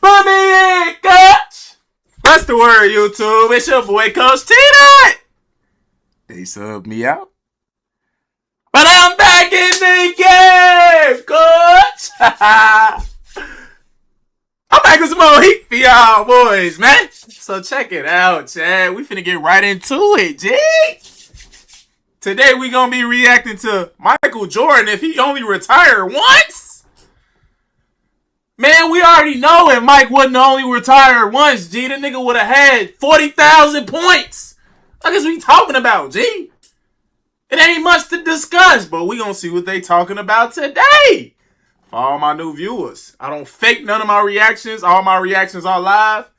Put me in, coach! That's the word, YouTube. It's your boy, Coach TDOT. They subbed me out. But I'm back in the game, coach! I'm back with some more heat for y'all boys, man. So check it out, Chad. We finna get right into it, G. Today we gonna be reacting to Michael Jordan if he only retired once. Man, we already know if Mike wouldn't only retire once, G, the nigga would have had 40,000 points. What is we talking about, G? It ain't much to discuss, but we gonna see what they talking about today. For all my new viewers, I don't fake none of my reactions. All my reactions are live.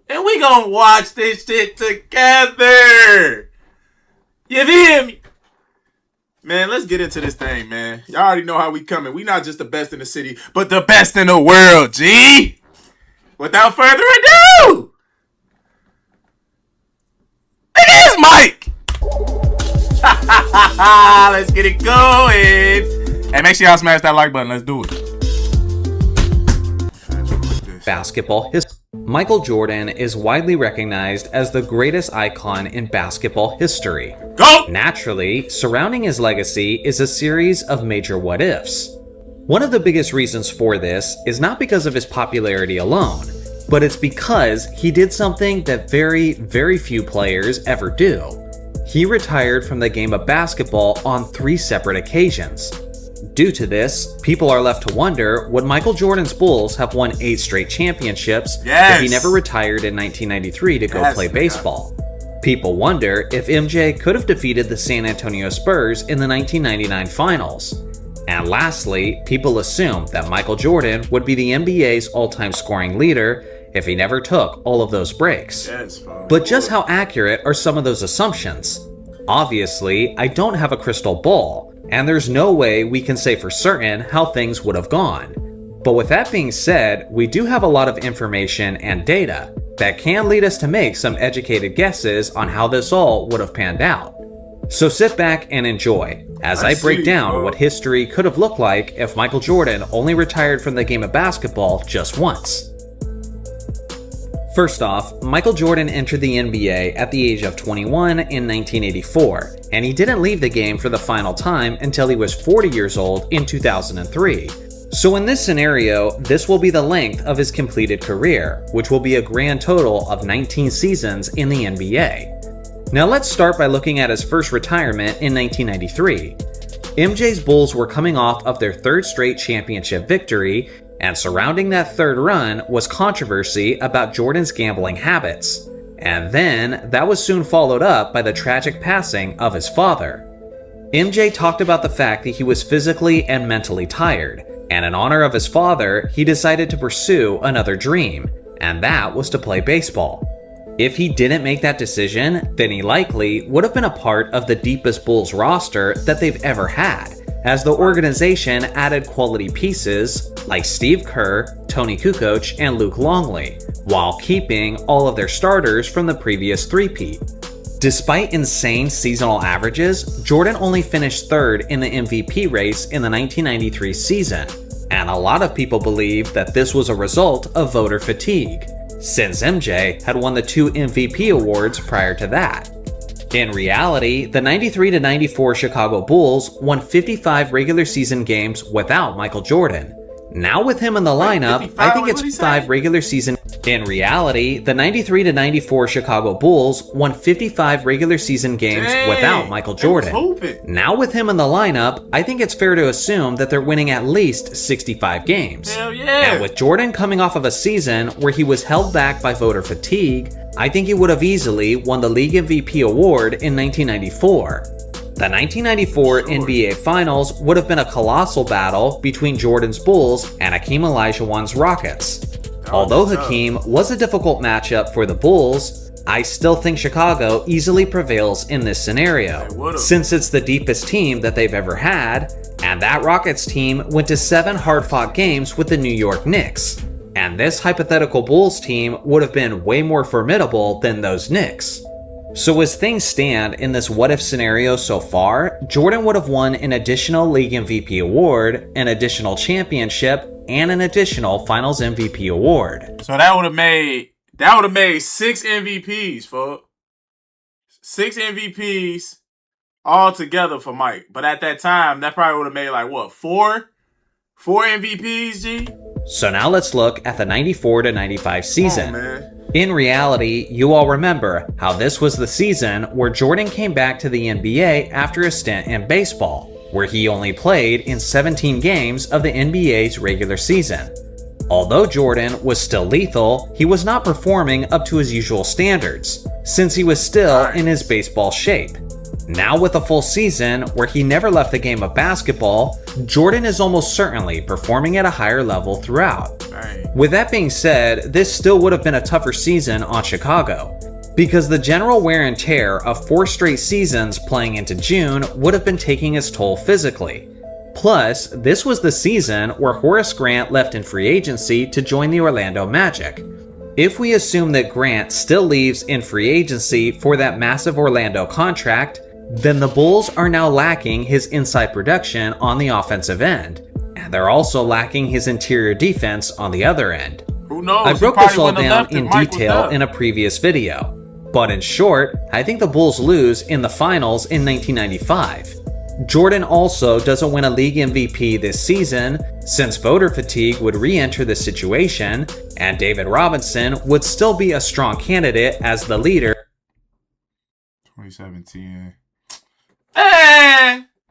And we gonna watch this shit together. You feel me? Man, let's get into this thing, man. Y'all already know how we coming. We not just the best in the city, but the best in the world, G. Without further ado, it is Mike. Let's get it going. Hey, make sure y'all smash that like button. Let's do it. Basketball history. Michael Jordan is widely recognized as the greatest icon in basketball history. Go! Naturally, surrounding his legacy is a series of major what-ifs. One of the biggest reasons for this is not because of his popularity alone, but it's because he did something that very, very few players ever do. He retired from the game of basketball on 3 separate occasions. Due to this, people are left to wonder, would Michael Jordan's Bulls have won 8 straight championships if he never retired in 1993 to go play baseball? People wonder if MJ could have defeated the San Antonio Spurs in the 1999 finals. And lastly, people assume that Michael Jordan would be the NBA's all-time scoring leader if he never took all of those breaks. But just how accurate are some of those assumptions? Obviously, I don't have a crystal ball, and there's no way we can say for certain how things would have gone. But with that being said, we do have a lot of information and data that can lead us to make some educated guesses on how this all would have panned out. So sit back and enjoy as I break down what history could have looked like if Michael Jordan only retired from the game of basketball just once. First off, Michael Jordan entered the NBA at the age of 21 in 1984, and he didn't leave the game for the final time until he was 40 years old in 2003. So in this scenario, this will be the length of his completed career, which will be a grand total of 19 seasons in the NBA. Now let's start by looking at his first retirement in 1993. MJ's Bulls were coming off of their 3rd straight championship victory, and surrounding that 3rd run was controversy about Jordan's gambling habits. And then, that was soon followed up by the tragic passing of his father. MJ talked about the fact that he was physically and mentally tired, and in honor of his father, he decided to pursue another dream, and that was to play baseball. If he didn't make that decision, then he likely would have been a part of the deepest Bulls roster that they've ever had, as the organization added quality pieces like Steve Kerr, Tony Kukoc, and Luke Longley, while keeping all of their starters from the previous three-peat. Despite insane seasonal averages, Jordan only finished 3rd in the MVP race in the 1993 season, and a lot of people believe that this was a result of voter fatigue, since MJ had won the 2 MVP awards prior to that. In reality, the 93-94 Chicago Bulls won 55 regular season games without Michael Jordan. Now with him in the lineup, I think it's 5 regular season. In reality, the 93-94 Chicago Bulls won 55 regular season games without Michael Jordan. Now with him in the lineup, I think it's fair to assume that they're winning at least 65 games. Hell yeah. And with Jordan coming off of a season where he was held back by voter fatigue, I think he would have easily won the league MVP award in 1994. The 1994 NBA Finals would have been a colossal battle between Jordan's Bulls and Hakeem Olajuwon's Rockets. Although Hakeem was a difficult matchup for the Bulls, I still think Chicago easily prevails in this scenario, since it's the deepest team that they've ever had, and that Rockets team went to 7 hard-fought games with the New York Knicks. And this hypothetical Bulls team would have been way more formidable than those Knicks. So as things stand in this what-if scenario so far, Jordan would have won an additional league MVP award, an additional championship, and an additional Finals MVP award. So that would have made 6 MVPs, folks. 6 MVPs all together for Mike. But at that time, that probably would have made like what, 4 MVPs, G? So now let's look at the 94 to 95 season. Man. In reality, you all remember how this was the season where Jordan came back to the NBA after a stint in baseball, where he only played in 17 games of the NBA's regular season. Although Jordan was still lethal, he was not performing up to his usual standards, since he was still in his baseball shape. Now with a full season where he never left the game of basketball, Jordan is almost certainly performing at a higher level throughout. With that being said, this still would have been a tougher season on Chicago, because the general wear and tear of 4 straight seasons playing into June would have been taking its toll physically. Plus, this was the season where Horace Grant left in free agency to join the Orlando Magic. If we assume that Grant still leaves in free agency for that massive Orlando contract, then the Bulls are now lacking his inside production on the offensive end, and they're also lacking his interior defense on the other end. Who knows? I broke this all down in detail in a previous video, but in short, I think the Bulls lose in the finals in 1995. Jordan also doesn't win a league MVP this season, since voter fatigue would re-enter the situation, and David Robinson would still be a strong candidate as the leader. 2017.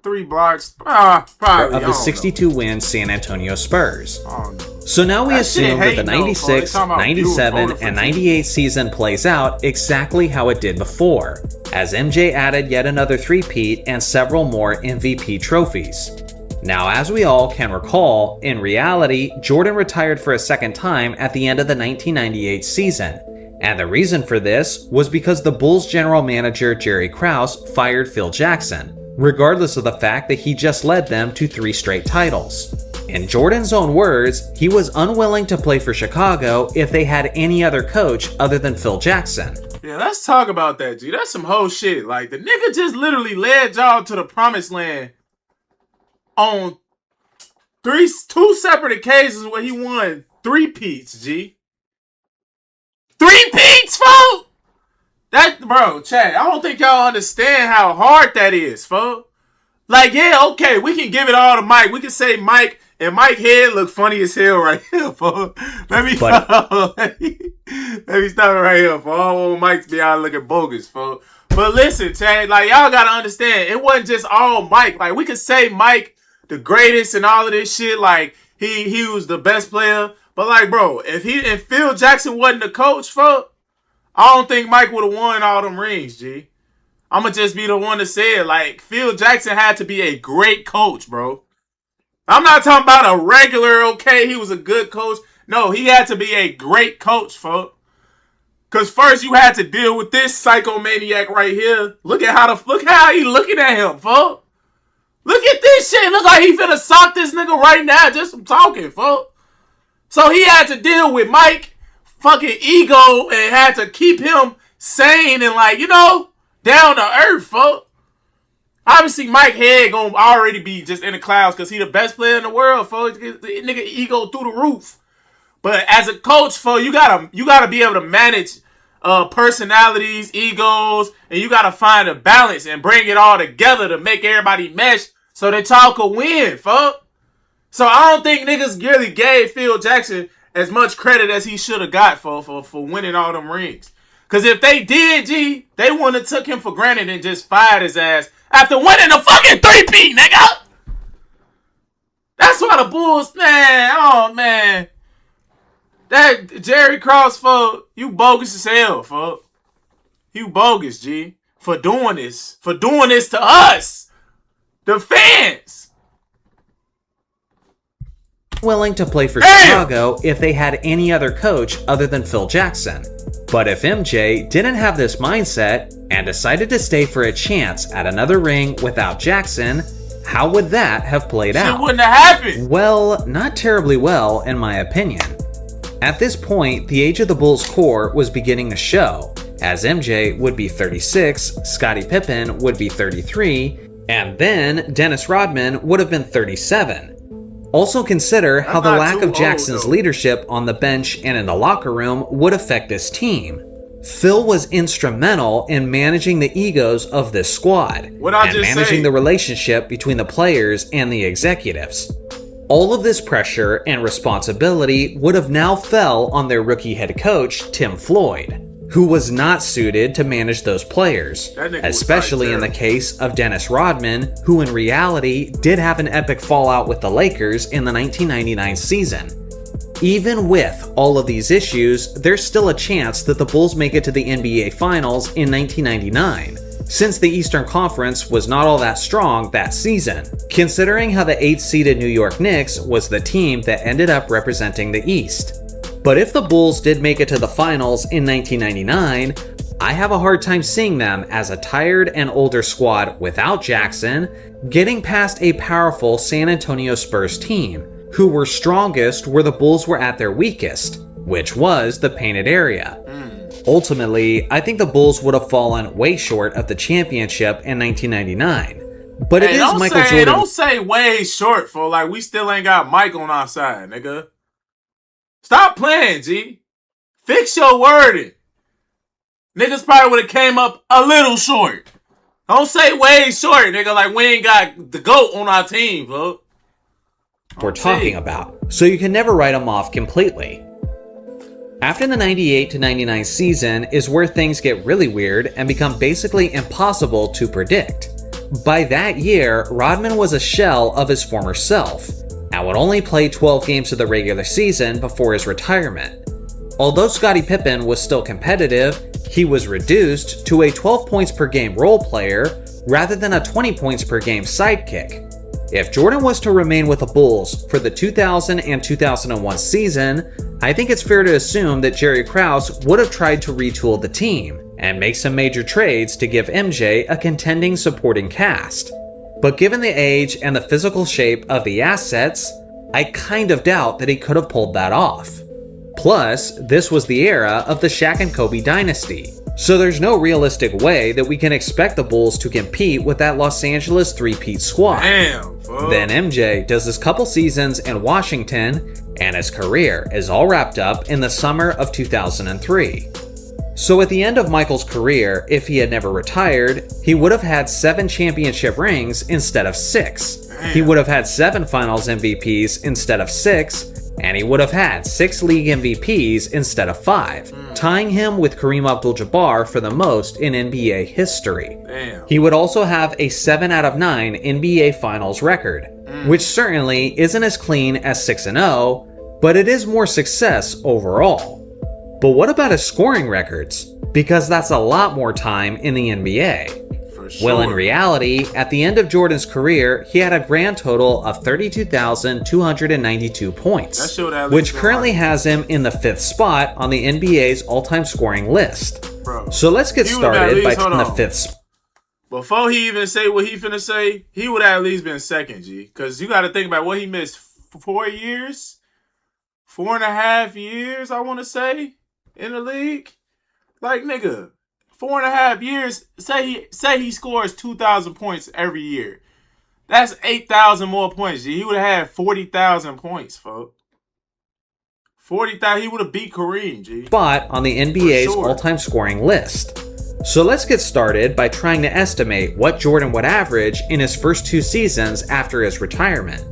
3 blocks. Probably Of the 62-win San Antonio Spurs. Oh, no. So now we assume that the 96, though, 97, and 98 season plays out exactly how it did before, as MJ added yet another three-peat and several more MVP trophies. Now, as we all can recall, in reality, Jordan retired for a second time at the end of the 1998 season, and the reason for this was because the Bulls general manager Jerry Krause fired Phil Jackson, regardless of the fact that he just led them to 3 straight titles. In Jordan's own words, he was unwilling to play for Chicago if they had any other coach other than Phil Jackson. Yeah, let's talk about that, G. That's some whole shit. Like, the nigga just literally led y'all to the promised land on 2 separate occasions where he won 3-peats, G. 3-peats, folks! That, bro, Chad, I don't think y'all understand how hard that is, folks. Like, yeah, okay, we can give it all to Mike. We can say Mike, and Mike head look funny as hell right here, folks. Let me stop it right here, folks. I don't want Mike to be out looking bogus, folks. But listen, Chad, like, y'all gotta understand, it wasn't just all Mike. Like, we could say Mike the greatest and all of this shit, like, he was the best player. But, like, bro, if Phil Jackson wasn't the coach, folks, I don't think Mike would have won all them rings, G. I'm going to just be the one to say it. Like, Phil Jackson had to be a great coach, bro. I'm not talking about a regular, okay, he was a good coach. No, he had to be a great coach, folks. Because first you had to deal with this psychomaniac right here. Look how he looking at him, folks. Look at this shit. Look like he finna sock this nigga right now just from talking, folks. So he had to deal with Mike fucking ego and had to keep him sane and, like, you know, down to earth, folks. Obviously, Mike head gonna already be just in the clouds because he the best player in the world, folks. The nigga ego through the roof. But as a coach, folks, you gotta be able to manage personalities, egos, and you gotta find a balance and bring it all together to make everybody mesh so that y'all can win, folks. So I don't think niggas really gave Phil Jackson as much credit as he should have got for winning all them rings. Because if they did, G, they wouldn't have took him for granted and just fired his ass after winning a fucking 3-peat, nigga. That's why the Bulls, man, oh, man. That Jerry Krause, folks, you bogus as hell, folks. You bogus, G, for doing this. For doing this to us, the fans. Willing to play for Chicago if they had any other coach other than Phil Jackson. But if MJ didn't have this mindset and decided to stay for a chance at another ring without Jackson, how would that have played out? It wouldn't have happened. Well, not terribly well, in my opinion. At this point, the age of the Bulls core was beginning to show, as MJ would be 36, Scottie Pippen would be 33, and then Dennis Rodman would have been 37. Also consider how the not lack too of Jackson's old, though. leadership on the bench and in the locker room would affect this team. Phil was instrumental in managing the egos of this squad and managing the relationship between the players and the executives. All of this pressure and responsibility would have now fell on their rookie head coach, Tim Floyd, who was not suited to manage those players, especially in the case of Dennis Rodman, who in reality did have an epic fallout with the Lakers in the 1999 season. Even with all of these issues, there's still a chance that the Bulls make it to the NBA Finals in 1999, since the Eastern Conference was not all that strong that season, considering how the 8th-seeded New York Knicks was the team that ended up representing the East. But if the Bulls did make it to the Finals in 1999, I have a hard time seeing them as a tired and older squad without Jackson getting past a powerful San Antonio Spurs team, who were strongest where the Bulls were at their weakest, which was the painted area. Ultimately, I think the Bulls would have fallen way short of the championship in 1999. But it is Michael Jordan. Don't say way short, for like we still ain't got Mike on our side, nigga. Stop playing, G. Fix your wording. Niggas probably would have came up a little short. Don't say way short, nigga, like we ain't got the GOAT on our team, bro. We're talking about, so you can never write them off completely. After the 98 to 99 season is where things get really weird and become basically impossible to predict. By that year, Rodman was a shell of his former self, and would only play 12 games of the regular season before his retirement. Although Scottie Pippen was still competitive, he was reduced to a 12 points per game role player rather than a 20 points per game sidekick. If Jordan was to remain with the Bulls for the 2000 and 2001 season, I think it's fair to assume that Jerry Krause would have tried to retool the team and make some major trades to give MJ a contending supporting cast. But given the age and the physical shape of the assets, I kind of doubt that he could have pulled that off. Plus, this was the era of the Shaq and Kobe dynasty, so there's no realistic way that we can expect the Bulls to compete with that Los Angeles three-peat squad. Then MJ does his couple seasons in Washington, and his career is all wrapped up in the summer of 2003. So at the end of Michael's career, if he had never retired, he would have had 7 championship rings instead of 6. He would have had 7 finals MVPs instead of 6, and he would have had 6 league MVPs instead of 5, tying him with Kareem Abdul-Jabbar for the most in NBA history. He would also have a 7 out of 9 NBA Finals record, which certainly isn't as clean as 6-0, but it is more success overall. But what about his scoring records? Because that's a lot more time in the NBA. For sure. Well, in reality, at the end of Jordan's career, he had a grand total of 32,292 points, which currently has him in the 5th spot on the NBA's all-time scoring list. Bro, so let's get started by taking the 5th spot. Before he even say what he finna say, he would have at least been second, G. Because you got to think about what he missed 4 years? 4.5 years, I want to say, in the league. Like, nigga, 4.5 years, say he scores 2,000 points every year. That's 8,000 more points, G. He would have had 40,000 points, folks. 40,000, he would have beat Kareem, G. Spot on the NBA's all-time scoring list. So let's get started by trying to estimate what Jordan would average in his first 2 seasons after his retirement.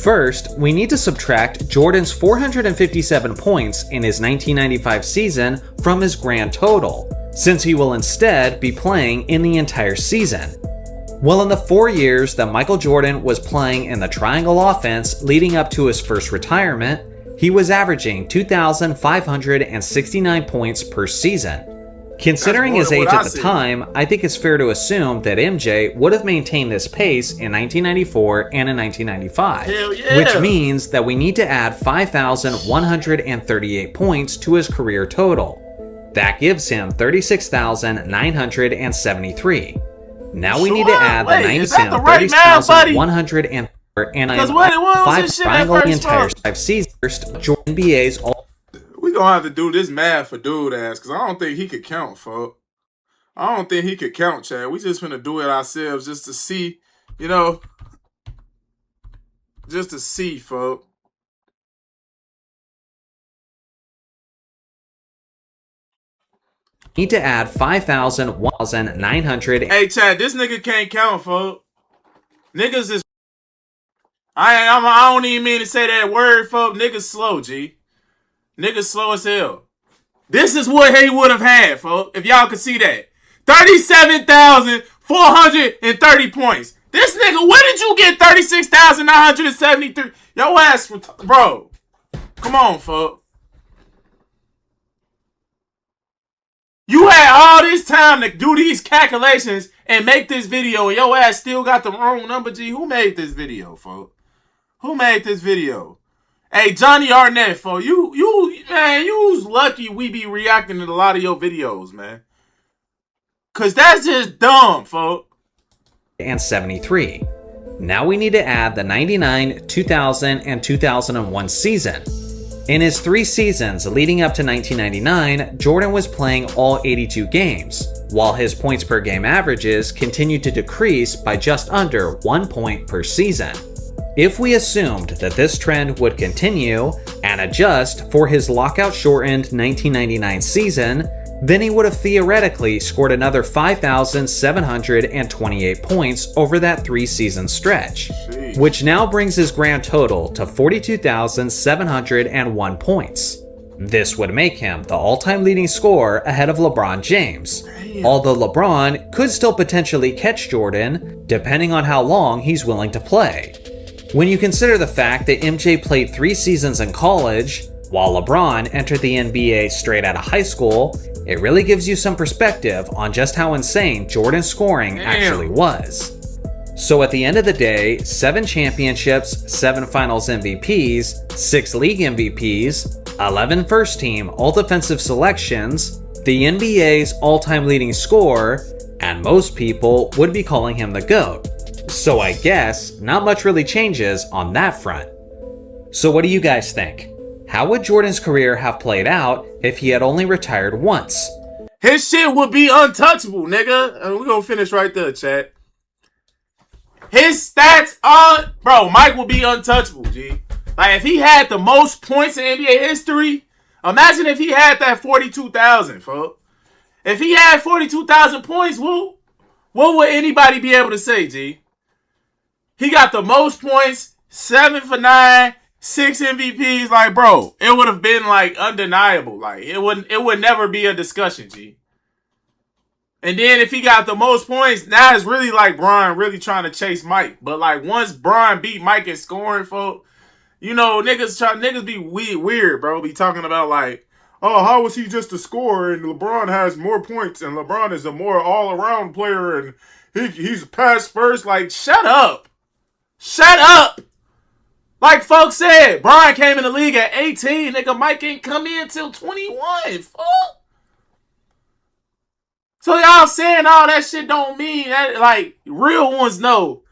First, we need to subtract Jordan's 457 points in his 1995 season from his grand total, since he will instead be playing in the entire season. Well, in the 4 years that Michael Jordan was playing in the triangle offense leading up to his first retirement, he was averaging 2,569 points per season. Considering his age at the time, I think it's fair to assume that MJ would have maintained this pace in 1994 and in 1995, which means that we need to add 5,138 points to his career total. That gives him 36,973. Now we need to add the 30,104 and 5 triangle the entire 5 seasons. Jordan NBA's all. We gonna have to do this math for dude ass, cause I don't think he could count, folks. I don't think he could count, Chad. We just finna do it ourselves just to see, you know. Just to see, folks. Need to add 5,900. Hey, Chad, this nigga can't count, folks. Niggas is... I don't even mean to say that word, folks. Niggas slow, G. Niggas slow as hell. This is what he would have had, folks, if y'all could see that. 37,430 points. This nigga, where did you get 36,973? Yo ass, bro. Come on, folks. You had all this time to do these calculations and make this video, and your ass still got the wrong number, G. Who made this video, folks? Who made this video? Hey, Johnny Arnett, folks. Man, you's lucky we be reacting to a lot of your videos, man. Cause that's just dumb, folks. And 73. Now we need to add the 99, 2000, and 2001 season. In his 3 seasons leading up to 1999, Jordan was playing all 82 games, while his points per game averages continued to decrease by just under 1 point per season. If we assumed that this trend would continue and adjust for his lockout-shortened 1999 season, then he would have theoretically scored another 5,728 points over that 3-season stretch, which now brings his grand total to 42,701 points. This would make him the all-time leading scorer ahead of LeBron James, although LeBron could still potentially catch Jordan depending on how long he's willing to play. When you consider the fact that MJ played 3 seasons in college, while LeBron entered the NBA straight out of high school, it really gives you some perspective on just how insane Jordan's scoring actually was. So at the end of the day, 7 championships, 7 finals MVPs, 6 league MVPs, 11 first team all-defensive selections, the NBA's all-time leading scorer, and most people would be calling him the GOAT. So I guess not much really changes on that front. So what do you guys think? How would Jordan's career have played out if he had only retired once? His shit would be untouchable, nigga. We're gonna finish right there, chat. His stats are... Bro, Mike will be untouchable, G. Like, if he had the most points in NBA history, imagine if he had that 42,000, folks. If he had 42,000 points, what would anybody be able to say, G? He got the most points, 7 for 9, 6 MVPs. Like, bro, it would have been, like, undeniable. Like, it would never be a discussion, G. And then if he got the most points, now it's really like Bron really trying to chase Mike. But, like, once Bron beat Mike in scoring, folks, you know, niggas be weird, bro. Be talking about, like, oh, how was he just a scorer and LeBron has more points and LeBron is a more all-around player and he's pass first. Like, shut up. Shut up! Like folks said, Brian came in the league at 18. Nigga, Mike ain't come in till 21. Fuck. So y'all saying all that shit don't mean that, like, real ones know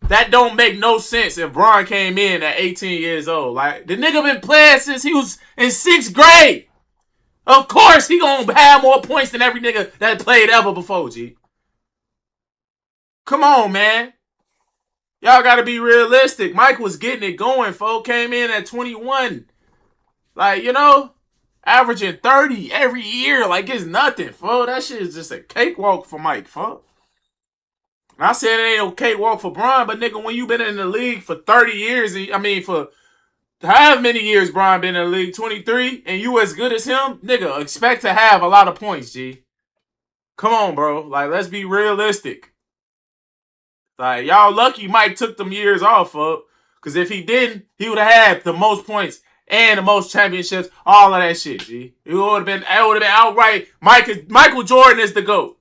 that don't make no sense if Brian came in at 18 years old. Like, the nigga been playing since he was in 6th grade. Of course he gonna have more points than every nigga that played ever before, G. Come on, man. Y'all got to be realistic. Mike was getting it going, folks. Came in at 21. Like, you know, averaging 30 every year. Like, it's nothing, folks. That shit is just a cakewalk for Mike, folks. And I said it ain't no cakewalk for Bron, but nigga, when you been in the league for 30 years, for however many years Bron been in the league, 23, and you as good as him, nigga, expect to have a lot of points, G. Come on, bro. Like, let's be realistic. Like, y'all lucky Mike took them years off, folks. Because if he didn't, he would have had the most points and the most championships, all of that shit, G. It would have been outright Michael Jordan is the GOAT.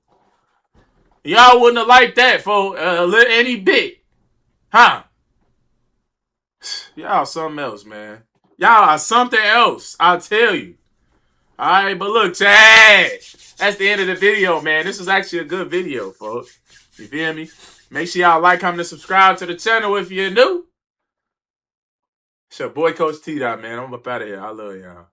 Y'all wouldn't have liked that, folks, any bit. Huh? Y'all something else, man. Y'all are something else, I'll tell you. All right, but look, Chad, that's the end of the video, man. This was actually a good video, folks. You feel me? Make sure y'all like, comment, and subscribe to the channel if you're new. It's your boy, Coach TDOT, man. I'm up out of here. I love y'all.